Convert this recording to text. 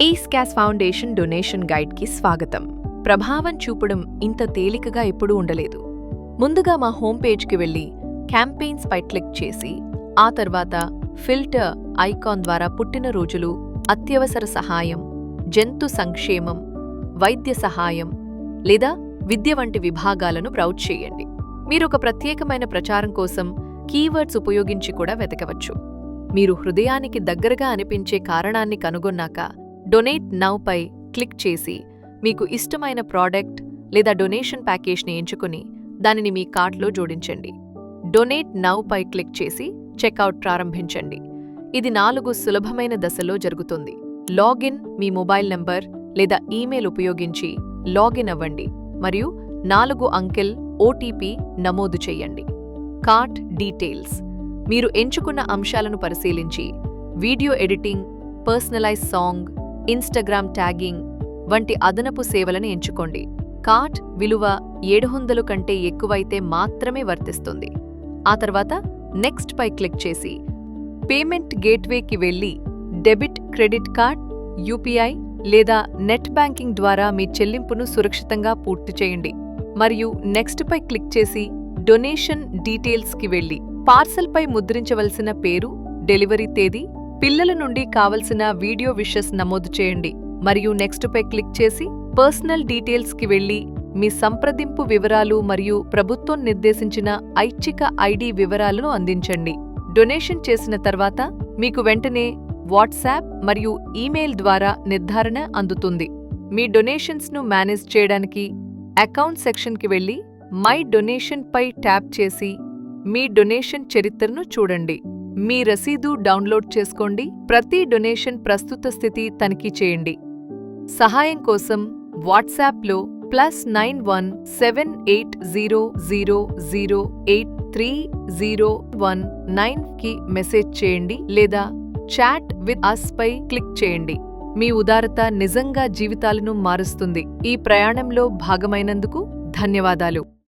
ఈస్కాస్ foundation donation గైడ్కి స్వాగతం. ప్రభావం చూపడం ఇంత తేలికగా ఎప్పుడూ ఉండలేదు. ముందుగా మా హోమ్ పేజ్కి వెళ్ళి క్యాంపెయిన్స్ పై క్లిక్ చేసి ఆ తర్వాత ఫిల్టర్ ఐకాన్ ద్వారా పుట్టినరోజులు, అత్యవసర సహాయం, జంతు సంక్షేమం, వైద్య సహాయం లేదా విద్య వంటి విభాగాలను బ్రౌజ్ చేయండి. మీరొక ప్రత్యేకమైన ప్రచారం కోసం కీవర్డ్స్ ఉపయోగించి కూడా వెతకవచ్చు. మీరు హృదయానికి దగ్గరగా అనిపించే కారణాన్ని కనుగొన్నాక డొనేట్ నౌ పై క్లిక్ చేసి మీకు ఇష్టమైన ప్రోడక్ట్ లేదా డొనేషన్ ప్యాకేజ్ని ఎంచుకుని దానిని మీ కార్ట్లో జోడించండి. డొనేట్ నౌ పై క్లిక్ చేసి చెక్అవుట్ ప్రారంభించండి. ఇది 4 సులభమైన దశల్లో జరుగుతుంది. లాగిన్ మీ మొబైల్ నంబర్ లేదా ఈమెయిల్ ఉపయోగించి లాగిన్ అవ్వండి మరియు 4 అంకెల్ ఓటీపీ నమోదు చేయండి. కార్ట్ డీటెయిల్స్ మీరు ఎంచుకున్న అంశాలను పరిశీలించి video editing, personalize song, Instagram tagging వంటి అదనపు సేవలను ఎంచుకోండి. కార్ట్ విలువ 700 కంటే ఎక్కువైతే మాత్రమే వర్తిస్తుంది. ఆ తర్వాత నెక్స్ట్ పై క్లిక్ చేసి పేమెంట్ గేట్వేకి వెళ్ళి డెబిట్, క్రెడిట్ కార్డ్, యూపీఐ లేదా నెట్ బ్యాంకింగ్ ద్వారా మీ చెల్లింపును సురక్షితంగా పూర్తి చేయండి. మరియు నెక్స్ట్ పై క్లిక్ చేసి డొనేషన్ డీటెయిల్స్కి వెళ్ళి పార్సల్పై ముద్రించవలసిన పేరు, డెలివరీ తేదీ, పిల్లల నుండి కావలసిన వీడియో విషెస్ నమోదు చేయండి. మరియు నెక్స్ట్ పై క్లిక్ చేసి పర్సనల్ డీటెయిల్స్కి వెళ్ళి మీ సంప్రదింపు వివరాలు మరియు ప్రభుత్వం నిర్దేశించిన ఐచ్ఛిక ఐడి వివరాలను అందించండి. డొనేషన్ చేసిన తర్వాత మీకు వెంటనే వాట్సాప్ మరియు ఈమెయిల్ ద్వారా నిర్ధారణ అందుతుంది. మీ డొనేషన్స్ను మేనేజ్ చేయడానికి అకౌంట్ సెక్షన్కి వెళ్ళి మై డొనేషన్ పై ట్యాప్ చేసి మీ డొనేషన్ చరిత్రను చూడండి. మీ రసీదు డౌన్లోడ్ చేసుకోండి. ప్రతి డొనేషన్ ప్రస్తుత స్థితి తనిఖీ చేయండి. సహాయం కోసం వాట్సాప్లో +917000083019కి మెసేజ్ చేయండి లేదా చాట్ విత్ అస్ పై క్లిక్ చేయండి. మీ ఉదారత నిజంగా జీవితాలను మారుస్తుంది. ఈ ప్రయాణంలో భాగమైనందుకు ధన్యవాదాలు.